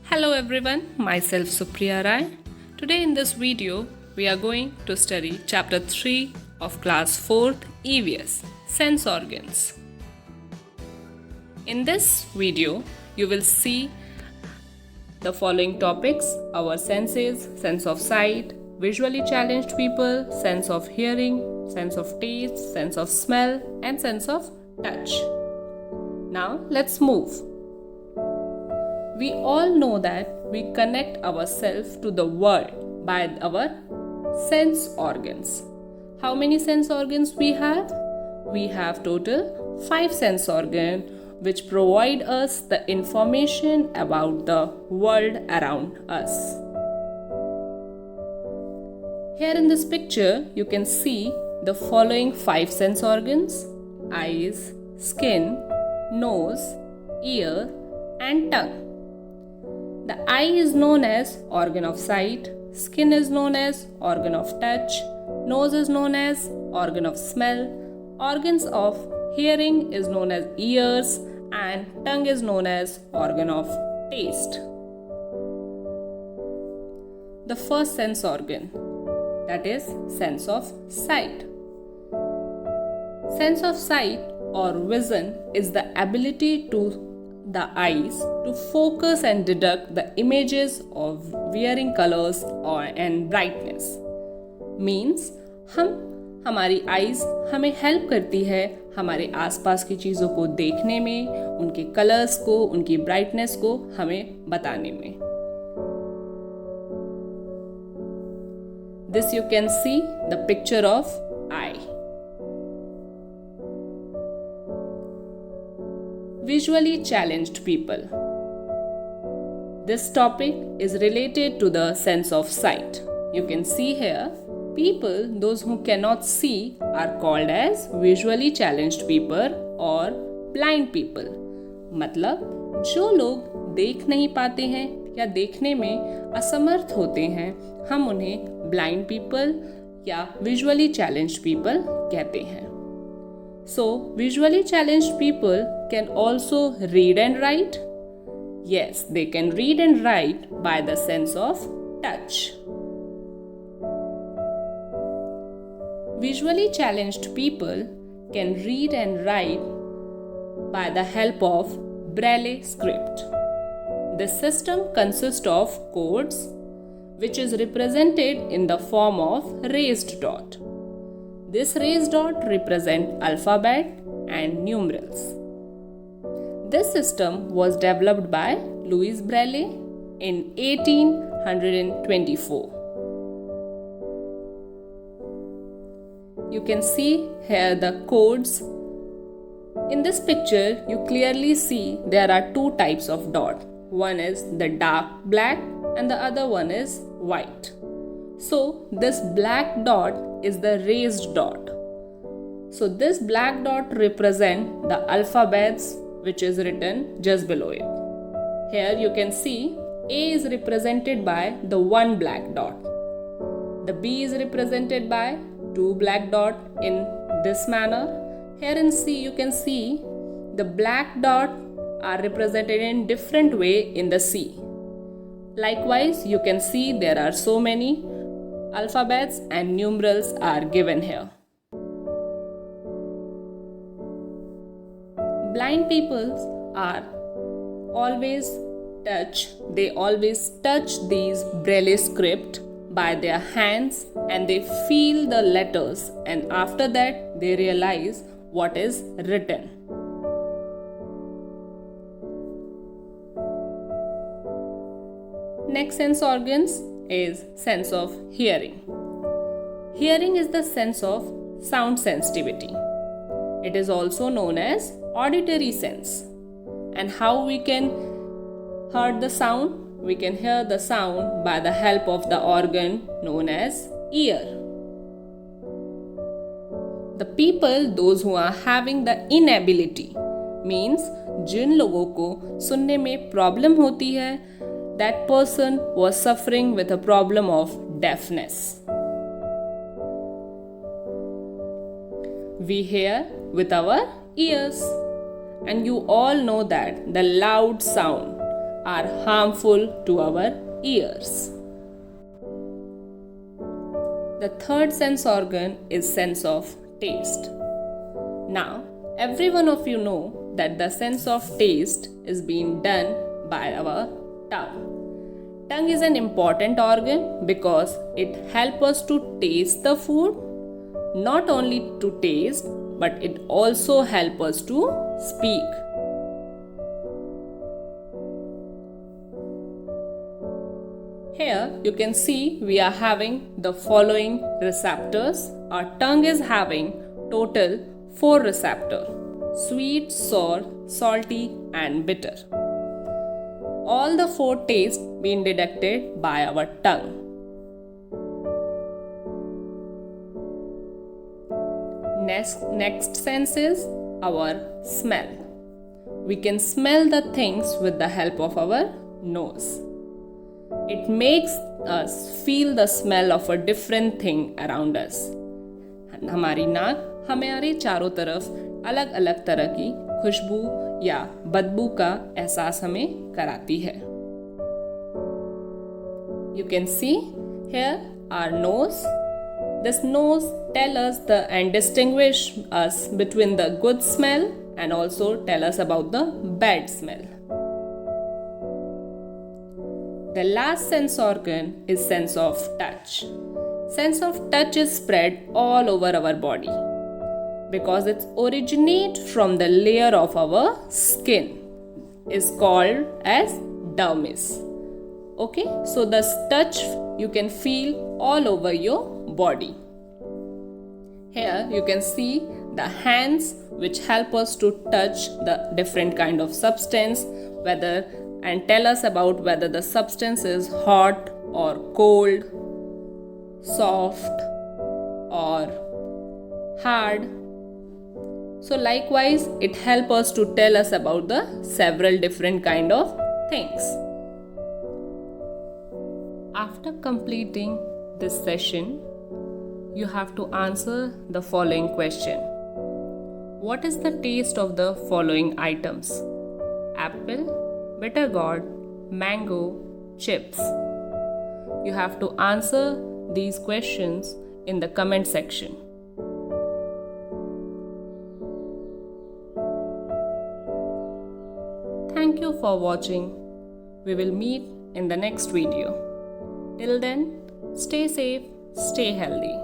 Hello everyone, myself Supriya Rai. Today in this video, we are going to study chapter 3 of class 4th EVS, Sense Organs. In this video, you will see the following topics: our senses, sense of sight, visually challenged people, sense of hearing, sense of taste, sense of smell, and sense of touch. Now let's move. We all know that we connect ourselves to the world by our sense organs. How many sense organs we have? We have total 5 sense organs which provide us the information about the world around us. Here in this picture, you can see the following 5 sense organs: eyes, skin, nose, ear, and tongue. The eye is known as organ of sight, skin is known as organ of touch, nose is known as organ of smell, organs of hearing is known as ears, and tongue is known as organ of taste. The first sense organ, that is sense of sight. Sense of sight or vision is the ability to the eyes to focus and deduct the images of varying colors and brightness. Means हमारी eyes हमें help करती है हमारे आसपास की चीज़ों को देखने में, उनके कलर्स को, उनकी ब्राइटनेस को हमें बताने में. This you can see the picture of eye. Visually challenged people. This topic is related to the sense of sight. You can see here, people, those who cannot see, are called as visually challenged people or blind people. मतलब जो लोग देख नहीं पाते हैं या देखने में असमर्थ होते हैं, हम उन्हें blind people या visually challenged people कहते हैं. So, visually challenged people can also read and write. Yes, they can read and write by the sense of touch. Visually challenged people can read and write by the help of Braille script. This system consists of codes which is represented in the form of raised dot. This raised dot represents alphabet and numerals. This system was developed by Louis Braille in 1824. You can see here the codes. In this picture, you clearly see there are two types of dot. One is the dark black and the other one is white. So this black dot is the raised dot. So this black dot represents the alphabets which is written just below it. Here you can see A is represented by the one black dot. The B is represented by two black dot in this manner. Here in C you can see the black dot are represented in different way in the C. Likewise, you can see there are so many alphabets and numerals are given here. Blind people are always they always touch these Braille script by their hands and they feel the letters, and after that they realize what is written. Next sense organs is sense of hearing. Hearing is the sense of sound sensitivity. It is also known as auditory sense. And how we can hear the sound? We can hear the sound by the help of the organ known as ear. The people, those who are having the inability, means जिन लोगों को सुनने में problem होती है, that person was suffering with a problem of deafness. We hear with our ears, and you all know that the loud sound are harmful to our ears. The third sense organ is sense of taste. Now, every one of you know that the sense of taste is being done by our tongue. Tongue is an important organ because it helps us to taste the food, not only to taste, but it also helps us to speak. Here you can see we are having the following receptors. Our tongue is having total 4 receptors: sweet, sour, salty and bitter. All the 4 tastes being detected by our tongue. Next sense is our smell. We can smell the things with the help of our nose. It makes us feel the smell of a different thing around us. हमारी नाक हमारे चारों तरफ अलग अलग तरह की खुशबू या बदबू का एहसास हमें कराती है. You can see here our nose. This nose tells us and distinguish us between the good smell and also tell us about the bad smell. The last sense organ is sense of touch. Sense of touch is spread all over our body because it originates from the layer of our skin. Is called as dermis. Okay, so the touch you can feel all over your body. Here you can see the hands which help us to touch the different kind of substance, whether and tell us about whether the substance is hot or cold, soft or hard. So likewise, it helps us to tell us about the several different kind of things. After completing this session, you have to answer the following question. What is the taste of the following items? Apple, bitter gourd, mango, chips. You have to answer these questions in the comment section. Thank you for watching. We will meet in the next video. Till then, stay safe, stay healthy.